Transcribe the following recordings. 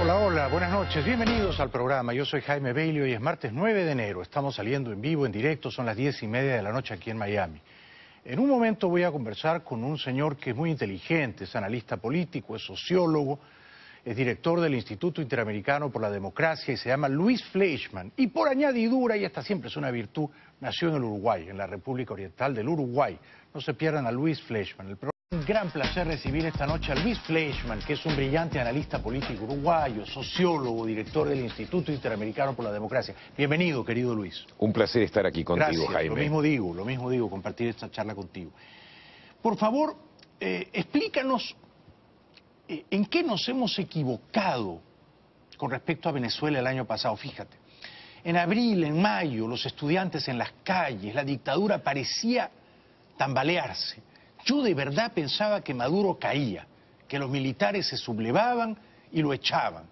Hola, hola, buenas noches, bienvenidos al programa. Yo soy Jaime Bailey, hoy es martes 9 de enero, estamos saliendo en vivo, en directo, son las 10:30 de la noche aquí en Miami. En un momento voy a conversar con un señor que es muy inteligente, es analista político, es sociólogo, es director del Instituto Interamericano por la Democracia y se llama Luis Fleischmann. Y por añadidura, y esta siempre es una virtud, nació en el Uruguay, en la República Oriental del Uruguay. No se pierdan a Luis Fleischmann. Un gran placer recibir esta noche a Luis Fleischmann, que es un brillante analista político uruguayo, sociólogo, director del Instituto Interamericano por la Democracia. Bienvenido, querido Luis. Un placer estar aquí contigo, Gracias, Jaime. lo mismo digo, compartir esta charla contigo. Por favor, explícanos en qué nos hemos equivocado con respecto a Venezuela el año pasado. Fíjate, en abril, en mayo, los estudiantes en las calles, la dictadura parecía tambalearse. Yo de verdad pensaba que Maduro caía, que los militares se sublevaban y lo echaban.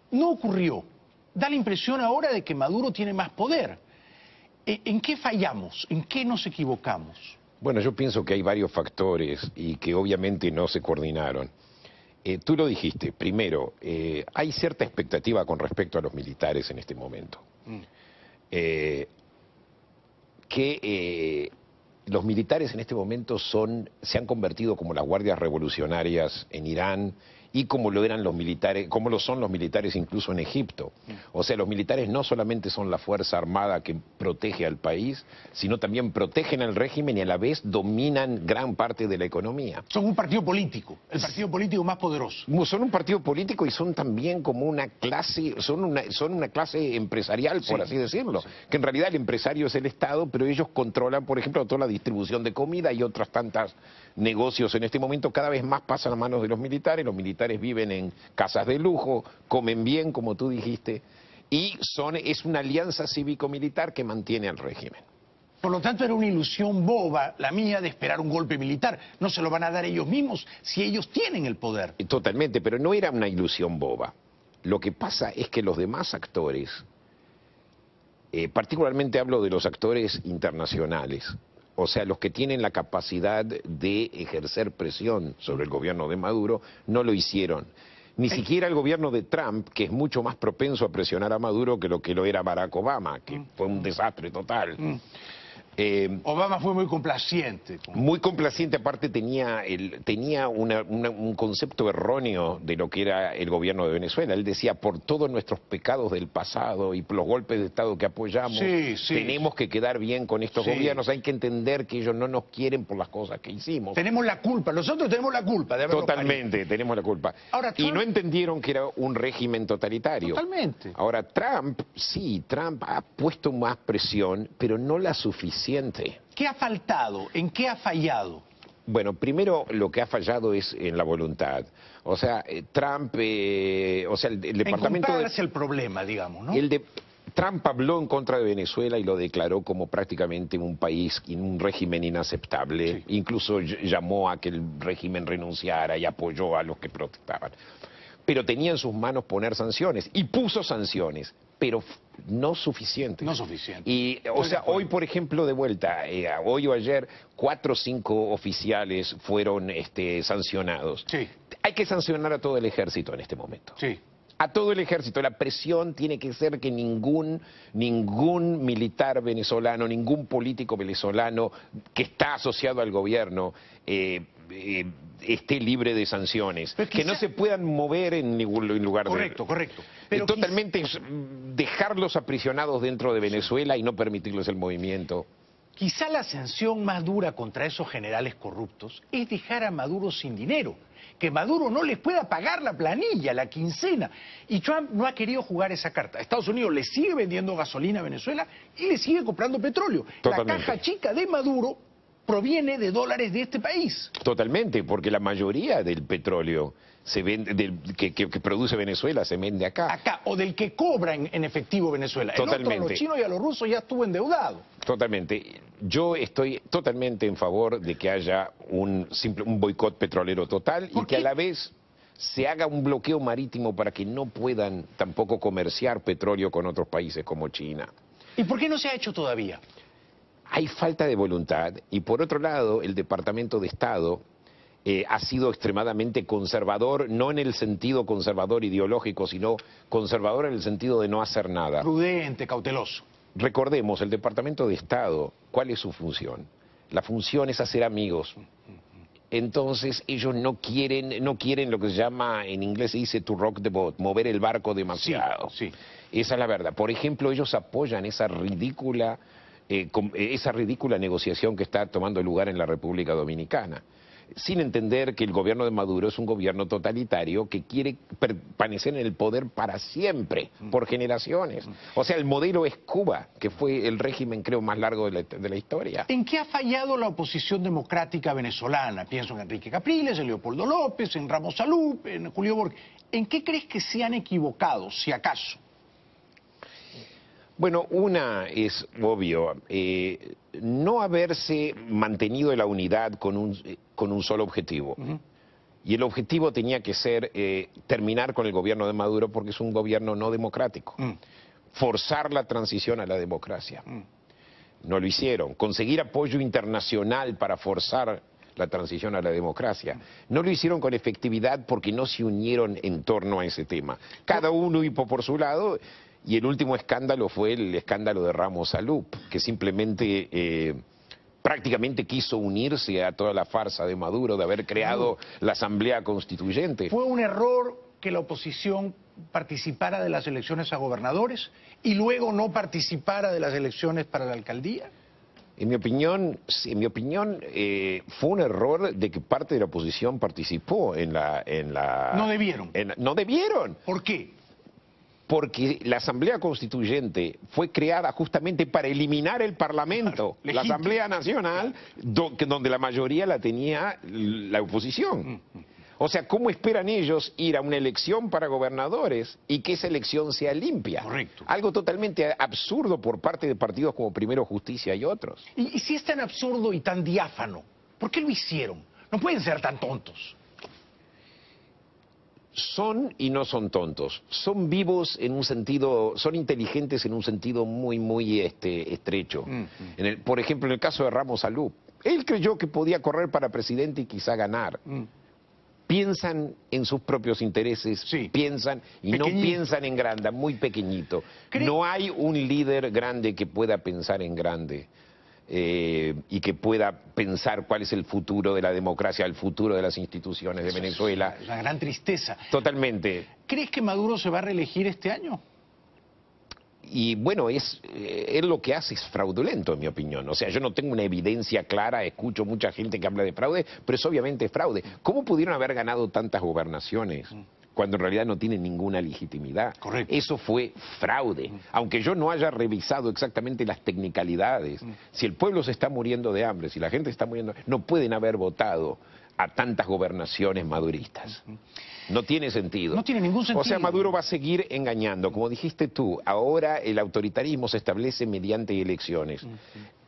No ocurrió. Da la impresión ahora de que Maduro tiene más poder. ¿En qué fallamos? ¿En qué nos equivocamos? Bueno, yo pienso que hay varios factores y que obviamente no se coordinaron. Tú lo dijiste, primero, hay cierta expectativa con respecto a los militares en este momento. Los militares en este momento se han convertido como las guardias revolucionarias en Irán y como lo eran los militares, como lo son los militares incluso en Egipto. O sea, los militares no solamente son la fuerza armada que protege al país, sino también protegen al régimen y a la vez dominan gran parte de la economía. Son un partido político, el partido político más poderoso. Son un partido político y son también como una clase, son una clase empresarial, por así decirlo. Sí. Que en realidad el empresario es el Estado, pero ellos controlan, por ejemplo, toda la distribución de comida y otras tantas negocios en este momento cada vez más pasan a manos de los militares viven en casas de lujo, comen bien, como tú dijiste, y es una alianza cívico-militar que mantiene al régimen. Por lo tanto, era una ilusión boba la mía de esperar un golpe militar. No se lo van a dar ellos mismos si ellos tienen el poder. Totalmente, pero no era una ilusión boba. Lo que pasa es que los demás actores, particularmente hablo de los actores internacionales, o sea, los que tienen la capacidad de ejercer presión sobre el gobierno de Maduro, no lo hicieron. Ni siquiera el gobierno de Trump, que es mucho más propenso a presionar a Maduro que lo era Barack Obama, que fue un desastre total. Obama fue muy complaciente. Muy complaciente, aparte tenía un concepto erróneo de lo que era el gobierno de Venezuela. Él decía, por todos nuestros pecados del pasado y los golpes de Estado que apoyamos, tenemos que quedar bien con estos gobiernos. Hay que entender que ellos no nos quieren por las cosas que hicimos. Tenemos la culpa, nosotros tenemos la culpa de haberlo Totalmente, parido. Tenemos la culpa. Ahora, Trump... Y no entendieron que era un régimen totalitario. Totalmente. Ahora, Trump ha puesto más presión, pero no la suficiente. ¿Qué ha faltado? ¿En qué ha fallado? Bueno, primero lo que ha fallado es en la voluntad. O sea, Trump, el departamento... Encontrarse el problema, digamos, ¿no? Trump habló en contra de Venezuela y lo declaró como prácticamente un país, un régimen inaceptable. Sí. Incluso llamó a que el régimen renunciara y apoyó a los que protestaban. Pero tenía en sus manos poner sanciones y puso sanciones, pero no suficientes. No suficiente. Y, o sea, hoy, por ejemplo, de vuelta, hoy o ayer, 4 o 5 oficiales fueron sancionados. Sí. Hay que sancionar a todo el ejército en este momento. Sí. A todo el ejército. La presión tiene que ser que ningún militar venezolano, ningún político venezolano que está asociado al gobierno esté libre de sanciones. Que no se puedan mover en ningún lugar. Correcto. Pero totalmente dejarlos aprisionados dentro de Venezuela y no permitirles el movimiento. Quizá la sanción más dura contra esos generales corruptos es dejar a Maduro sin dinero. Que Maduro no les pueda pagar la planilla, la quincena. Y Trump no ha querido jugar esa carta. Estados Unidos le sigue vendiendo gasolina a Venezuela y le sigue comprando petróleo. Totalmente. La caja chica de Maduro proviene de dólares de este país. Totalmente, porque la mayoría del petróleo se vende, que produce Venezuela se vende acá. Acá, o del que cobra en efectivo Venezuela. Totalmente. El otro, a los chinos y a los rusos ya estuvo endeudado. Totalmente. Yo estoy totalmente en favor de que haya un boicot petrolero total y que a la vez se haga un bloqueo marítimo para que no puedan tampoco comerciar petróleo con otros países como China. ¿Y por qué no se ha hecho todavía? Hay falta de voluntad y por otro lado el Departamento de Estado ha sido extremadamente conservador, no en el sentido conservador ideológico, sino conservador en el sentido de no hacer nada. Prudente, cauteloso. Recordemos, el Departamento de Estado, ¿cuál es su función? La función es hacer amigos. Entonces ellos no quieren lo que se llama, en inglés se dice to rock the boat, mover el barco demasiado. Sí, sí. Esa es la verdad. Por ejemplo, ellos apoyan esa ridícula negociación que está tomando lugar en la República Dominicana, sin entender que el gobierno de Maduro es un gobierno totalitario que quiere permanecer en el poder para siempre, por generaciones. O sea, el modelo es Cuba, que fue el régimen, creo, más largo de la historia. ¿En qué ha fallado la oposición democrática venezolana? Pienso en Enrique Capriles, en Leopoldo López, en Ramos Alup, en Julio Borges. ¿En qué crees que se han equivocado, si acaso? Bueno, una es obvio, no haberse mantenido la unidad con un solo objetivo. Y el objetivo tenía que ser terminar con el gobierno de Maduro porque es un gobierno no democrático. Forzar la transición a la democracia. No lo hicieron. Conseguir apoyo internacional para forzar la transición a la democracia. No lo hicieron con efectividad porque no se unieron en torno a ese tema. Cada uno hizo por su lado. Y el último escándalo fue el escándalo de Ramos Alup, que simplemente prácticamente quiso unirse a toda la farsa de Maduro de haber creado la Asamblea Constituyente. ¿Fue un error que la oposición participara de las elecciones a gobernadores y luego no participara de las elecciones para la alcaldía? En mi opinión, fue un error de que parte de la oposición participó en la... No debieron. No debieron. ¿Por qué? Porque la Asamblea Constituyente fue creada justamente para eliminar el Parlamento, la Asamblea Nacional, donde la mayoría la tenía la oposición. O sea, ¿cómo esperan ellos ir a una elección para gobernadores y que esa elección sea limpia? Correcto. Algo totalmente absurdo por parte de partidos como Primero Justicia y otros. Y si es tan absurdo y tan diáfano, ¿por qué lo hicieron? No pueden ser tan tontos. Son y no son tontos, son vivos en un sentido, son inteligentes en un sentido muy estrecho. Por ejemplo, en el caso de Ramos Alup, él creyó que podía correr para presidente y quizá ganar. Piensan en sus propios intereses, piensan y no piensan en grande, muy pequeñito. No hay un líder grande que pueda pensar en grande. Y que pueda pensar cuál es el futuro de la democracia, el futuro de las instituciones de Venezuela. Es una gran tristeza. Totalmente. ¿Crees que Maduro se va a reelegir este año? Y bueno, él lo que hace es fraudulento, en mi opinión. O sea, yo no tengo una evidencia clara, escucho mucha gente que habla de fraude, pero es obviamente fraude. ¿Cómo pudieron haber ganado tantas gobernaciones cuando en realidad no tienen ninguna legitimidad? Correcto. Eso fue fraude. Aunque yo no haya revisado exactamente las tecnicalidades, si el pueblo se está muriendo de hambre, si la gente está muriendo, no pueden haber votado a tantas gobernaciones maduristas. No tiene sentido. No tiene ningún sentido. O sea, Maduro va a seguir engañando. Como dijiste tú, ahora el autoritarismo se establece mediante elecciones.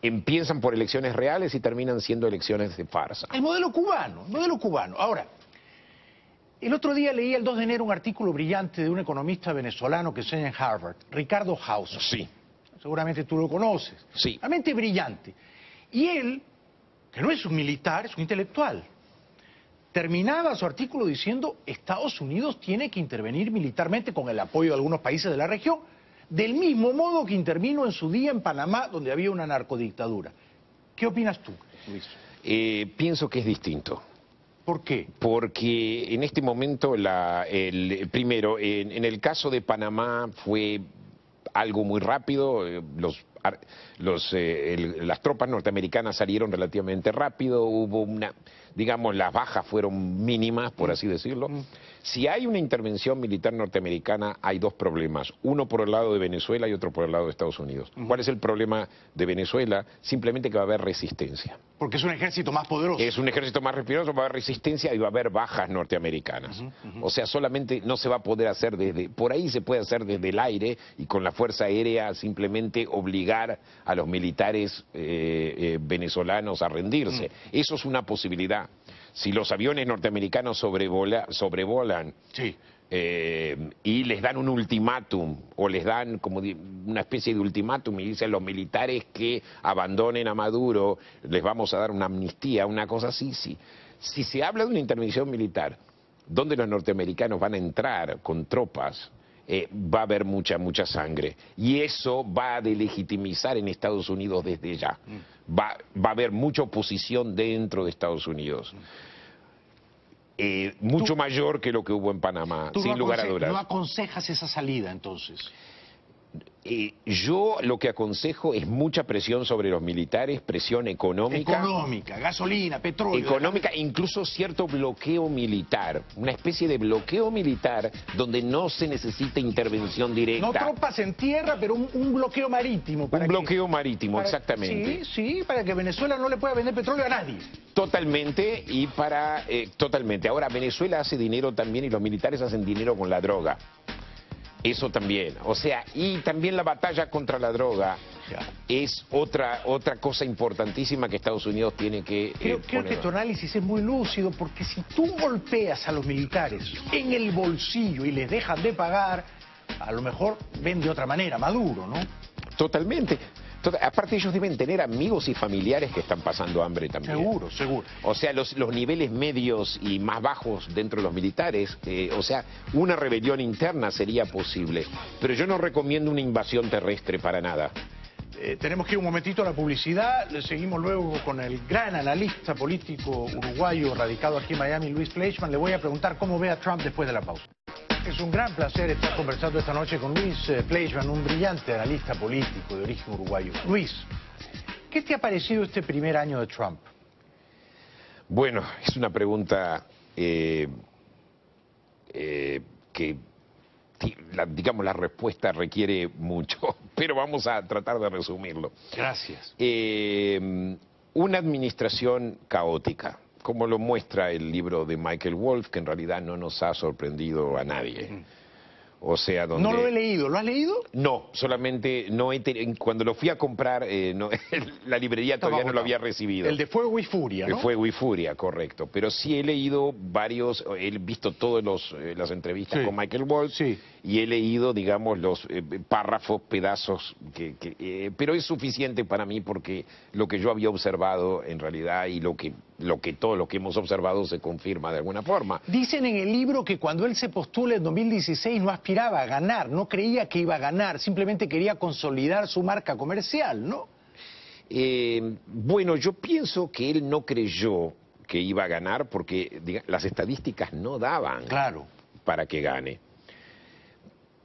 Empiezan por elecciones reales y terminan siendo elecciones de farsa. El modelo cubano, Ahora, el otro día leí el 2 de enero un artículo brillante de un economista venezolano que enseña en Harvard, Ricardo Hauser. Sí. Seguramente tú lo conoces. Sí. Realmente brillante. Y él, que no es un militar, es un intelectual, terminaba su artículo diciendo: Estados Unidos tiene que intervenir militarmente con el apoyo de algunos países de la región, del mismo modo que intervino en su día en Panamá, donde había una narcodictadura. ¿Qué opinas tú, Luis? Pienso que es distinto. ¿Por qué? Porque en este momento, primero, en el caso de Panamá fue algo muy rápido, las tropas norteamericanas salieron relativamente rápido, hubo las bajas fueron mínimas, por así decirlo. Si hay una intervención militar norteamericana, hay dos problemas, uno por el lado de Venezuela y otro por el lado de Estados Unidos. ¿Cuál es el problema de Venezuela? Simplemente que va a haber resistencia. Porque es un ejército más poderoso. Es un ejército más poderoso, va a haber resistencia y va a haber bajas norteamericanas. O sea, solamente no se va a poder hacer por ahí se puede hacer desde el aire y con la fuerza aérea simplemente obligar a los militares venezolanos a rendirse. Eso es una posibilidad. Si los aviones norteamericanos sobrevolan y les dan un ultimátum, o les dan como una especie de ultimátum y dicen los militares que abandonen a Maduro, les vamos a dar una amnistía, una cosa así, sí. si se habla de una intervención militar donde los norteamericanos van a entrar con tropas, va a haber mucha sangre. Y eso va a delegitimizar en Estados Unidos desde ya. Va a haber mucha oposición dentro de Estados Unidos. Mucho mayor que lo que hubo en Panamá, sin lugar a dudas. ¿No aconsejas esa salida entonces? Yo lo que aconsejo es mucha presión sobre los militares, presión económica. Económica, gasolina, petróleo. Económica, incluso cierto bloqueo militar. Una especie de bloqueo militar donde no se necesita intervención directa. No tropas en tierra, pero un bloqueo marítimo. Un bloqueo marítimo, exactamente. Sí, para que Venezuela no le pueda vender petróleo a nadie. Totalmente, y para... totalmente. Ahora, Venezuela hace dinero también y los militares hacen dinero con la droga. Eso también, o sea, y también la batalla contra la droga es otra cosa importantísima que Estados Unidos tiene que Creo que tu análisis es muy lúcido, porque si tú golpeas a los militares en el bolsillo y les dejan de pagar, a lo mejor ven de otra manera, Maduro, ¿no? Totalmente. Aparte ellos deben tener amigos y familiares que están pasando hambre también. Seguro, seguro. O sea, los niveles medios y más bajos dentro de los militares, o sea, una rebelión interna sería posible. Pero yo no recomiendo una invasión terrestre para nada. Tenemos que ir un momentito a la publicidad, seguimos luego con el gran analista político uruguayo radicado aquí en Miami, Luis Fleischmann. Le voy a preguntar cómo ve a Trump después de la pausa. Es un gran placer estar conversando esta noche con Luis Fleischmann, un brillante analista político de origen uruguayo. Luis, ¿qué te ha parecido este primer año de Trump? Bueno, es una pregunta que, digamos, la respuesta requiere mucho, pero vamos a tratar de resumirlo. Gracias. Una administración caótica, como lo muestra el libro de Michael Wolff, que en realidad no nos ha sorprendido a nadie. O sea, donde... No lo he leído, ¿lo has leído? No, solamente no cuando lo fui a comprar, la librería todavía no lo había recibido. El de Fuego y Furia, ¿no? El Fuego y Furia, correcto. Pero sí he leído varios, he visto todas las entrevistas con Michael Wolff, y he leído, digamos, los párrafos, pedazos, pero es suficiente para mí porque lo que yo había observado en realidad y todo lo que hemos observado se confirma de alguna forma. Dicen en el libro que cuando él se postula en 2016 no aspiraba a ganar, no creía que iba a ganar, simplemente quería consolidar su marca comercial, ¿no? Bueno, yo pienso que él no creyó que iba a ganar porque las estadísticas no daban para que gane.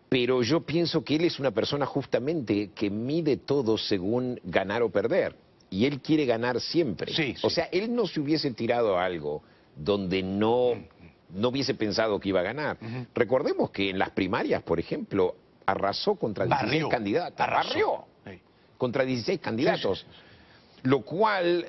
Pero yo pienso que él es una persona justamente que mide todo según ganar o perder. Y él quiere ganar siempre. O sea, él no se hubiese tirado a algo donde no hubiese pensado que iba a ganar. Recordemos que en las primarias, por ejemplo, arrasó contra 16 candidatos. Barrió contra 16 candidatos. Lo cual,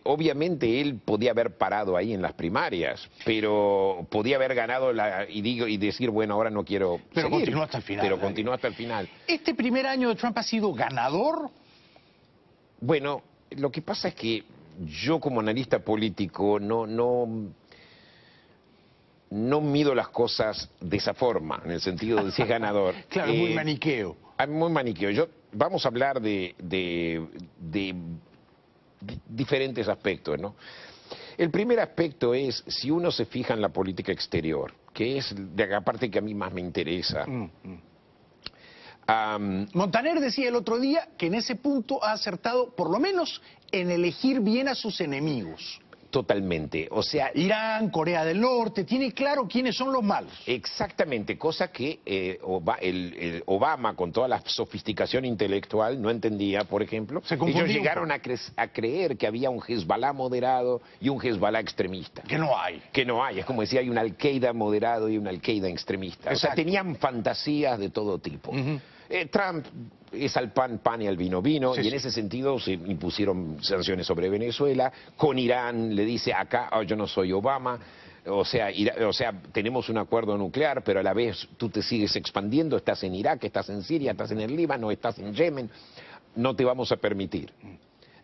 obviamente, él podía haber parado ahí en las primarias, pero podía haber ganado y decir, bueno, ahora no quiero seguir. Pero continuó hasta el final. Pero continuó hasta el final. ¿Este primer año de Trump ha sido ganador? Bueno, lo que pasa es que yo como analista político no mido las cosas de esa forma, en el sentido de si es ganador. Claro, muy maniqueo. Muy maniqueo. Vamos a hablar de diferentes aspectos, ¿no? El primer aspecto es, si uno se fija en la política exterior, que es la parte que a mí más me interesa. Montaner decía el otro día que en ese punto ha acertado, por lo menos, en elegir bien a sus enemigos. Totalmente, o sea... Irán, Corea del Norte, tiene claro quiénes son los malos. Exactamente, cosa que Obama, con toda la sofisticación intelectual, no entendía, por ejemplo. Ellos llegaron a creer que había un Hezbollah moderado y un Hezbollah extremista. Que no hay. Que no hay, es como decir, hay un Al-Qaeda moderado y un Al-Qaeda extremista. Exacto. O sea, tenían fantasías de todo tipo. Trump es al pan, pan y al vino, vino, y en ese sentido se impusieron sanciones sobre Venezuela. Con Irán le dice, acá yo no soy Obama, o sea, tenemos un acuerdo nuclear, pero a la vez tú te sigues expandiendo, estás en Irak, estás en Siria, estás en el Líbano, estás en Yemen, no te vamos a permitir.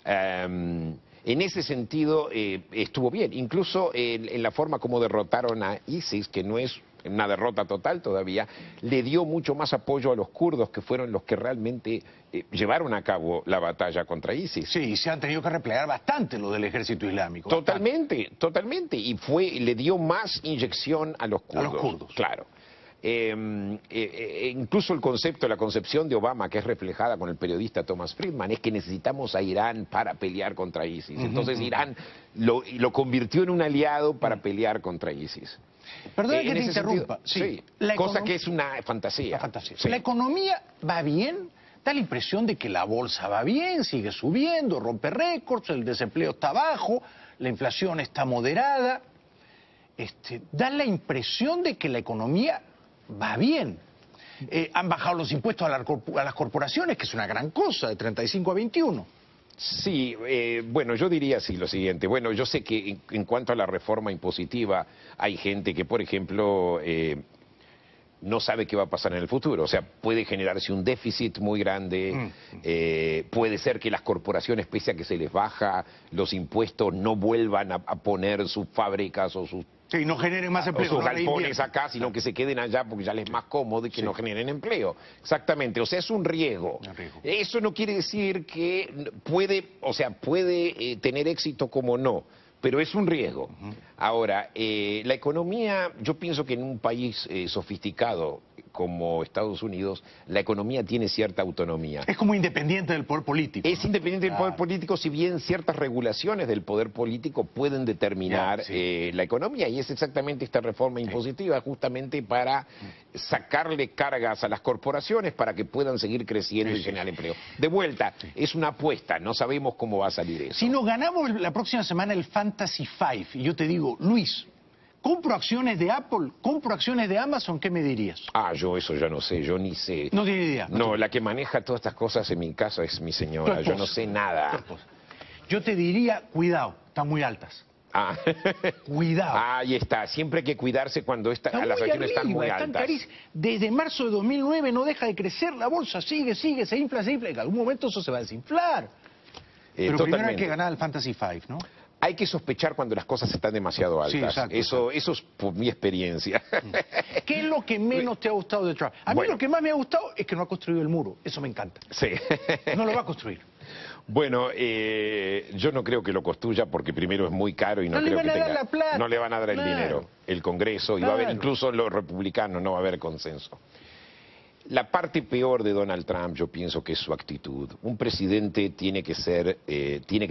En ese sentido estuvo bien, incluso en la forma como derrotaron a ISIS, que no es una derrota total todavía, le dio mucho más apoyo a los kurdos, que fueron los que realmente llevaron a cabo la batalla contra ISIS. Sí, se han tenido que replegar bastante los del ejército islámico. Totalmente, totalmente. Y le dio más inyección a los kurdos. A los kurdos. Claro. Incluso el concepto, la concepción de Obama, que es reflejada con el periodista Thomas Friedman, es que necesitamos a Irán para pelear contra ISIS. Entonces Irán lo convirtió en un aliado para pelear contra ISIS. Perdón que te interrumpa. Sí, cosa que es una fantasía. Una fantasía. Sí. ¿La economía va bien? Da la impresión de que la bolsa va bien, sigue subiendo, rompe récords, el desempleo está bajo, la inflación está moderada. Da la impresión de que la economía va bien. Han bajado los impuestos a las corporaciones, que es una gran cosa, de 35 a 21. Sí, bueno, yo diría así lo siguiente. Bueno, yo sé que en cuanto a la reforma impositiva, hay gente que, por ejemplo, no sabe qué va a pasar en el futuro. O sea, puede generarse un déficit muy grande, puede ser que las corporaciones, pese a que se les baja los impuestos, no vuelvan a poner sus fábricas o sus... Sí, no generen más empleo. O sus galpones acá, sino que se queden allá porque ya les es más cómodo y que no generen empleo. Exactamente, o sea, es un riesgo. Eso no quiere decir que puede tener éxito como no, pero es un riesgo. Ahora, la economía, yo pienso que en un país sofisticado como Estados Unidos, la economía tiene cierta autonomía. Es como independiente del poder político. Es independiente del poder político, si bien ciertas regulaciones del poder político pueden determinar la economía, y es exactamente esta reforma impositiva, justamente para sacarle cargas a las corporaciones para que puedan seguir creciendo y generar empleo. De vuelta, es una apuesta, no sabemos cómo va a salir eso. Si nos ganamos la próxima semana el Fantasy Five, y yo te digo, Luis, ¿compro acciones de Apple? ¿Compro acciones de Amazon? ¿Qué me dirías? Yo eso ya no sé, yo ni sé. No tiene idea. No, la que maneja todas estas cosas en mi casa es mi señora, yo no sé nada. Yo te diría, cuidado, están muy altas. Cuidado. Ahí está, siempre hay que cuidarse cuando las acciones están muy altas. Desde marzo de 2009 no deja de crecer la bolsa, sigue, se infla, en algún momento eso se va a desinflar. Pero primero hay que ganar el Fantasy Five, ¿no? Hay que sospechar cuando las cosas están demasiado altas. Sí, exacto, eso es por mi experiencia. ¿Qué es lo que menos te ha gustado de Trump? A mí lo que más me ha gustado es que no ha construido el muro. Eso me encanta. Sí. No lo va a construir. Bueno, yo no creo que lo construya porque primero es muy caro y no creo que tenga... la plata. No le van a dar el dinero, el Congreso, y va a haber incluso los republicanos, no va a haber consenso. La parte peor de Donald Trump, yo pienso que es su actitud. Un presidente tiene que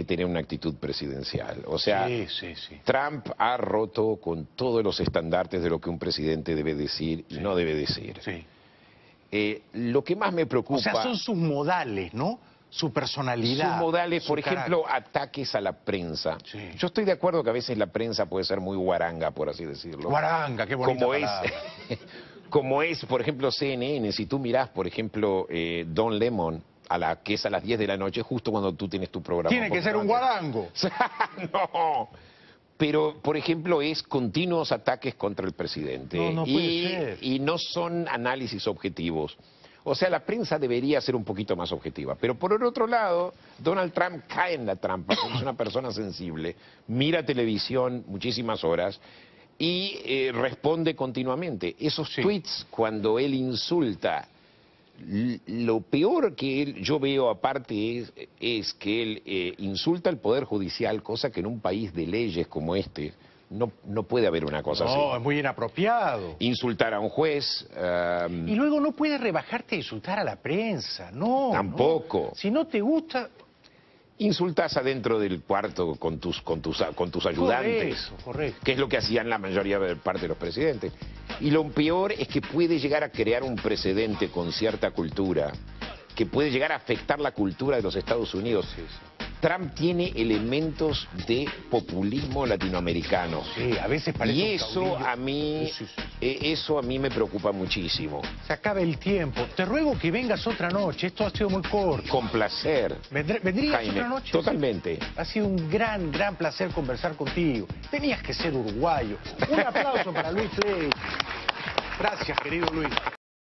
tener una actitud presidencial. O sea, Trump ha roto con todos los estandartes de lo que un presidente debe decir y no debe decir. Lo que más me preocupa... O sea, son sus modales, ¿no? Su personalidad. Sus modales, por ejemplo, ataques a la prensa. Yo estoy de acuerdo que a veces la prensa puede ser muy guaranga, por así decirlo. Guaranga, qué bonita palabra. Como es, por ejemplo, CNN. Si tú mirás, por ejemplo, Don Lemon, que es a las 10 de la noche, justo cuando tú tienes tu programa. Tiene que ser un guarango. No. Pero, por ejemplo, es continuos ataques contra el presidente. No puede ser. Y no son análisis objetivos. O sea, la prensa debería ser un poquito más objetiva. Pero por el otro lado, Donald Trump cae en la trampa, porque es una persona sensible, mira televisión muchísimas horas y responde continuamente. Esos tweets, cuando él insulta, lo peor que yo veo aparte es que él insulta al Poder Judicial, cosa que en un país de leyes como este no puede haber una cosa así. No, es muy inapropiado. Insultar a un juez... Y luego no puedes rebajarte a insultar a la prensa, no. Tampoco. No. Si no te gusta... Insultas adentro del cuarto con tus ayudantes. Correcto. Que es lo que hacían la mayoría de parte de los presidentes. Y lo peor es que puede llegar a crear un precedente con cierta cultura, que puede llegar a afectar la cultura de los Estados Unidos. Trump tiene elementos de populismo latinoamericano. Sí, a veces parece y eso a mí, eso a mí me preocupa muchísimo. Se acaba el tiempo. Te ruego que vengas otra noche. Esto ha sido muy corto. Con placer. ¿Vendrías Jaime, otra noche? Totalmente. Ha sido un gran placer conversar contigo. Tenías que ser uruguayo. Un aplauso para Luis Ley. Gracias, querido Luis.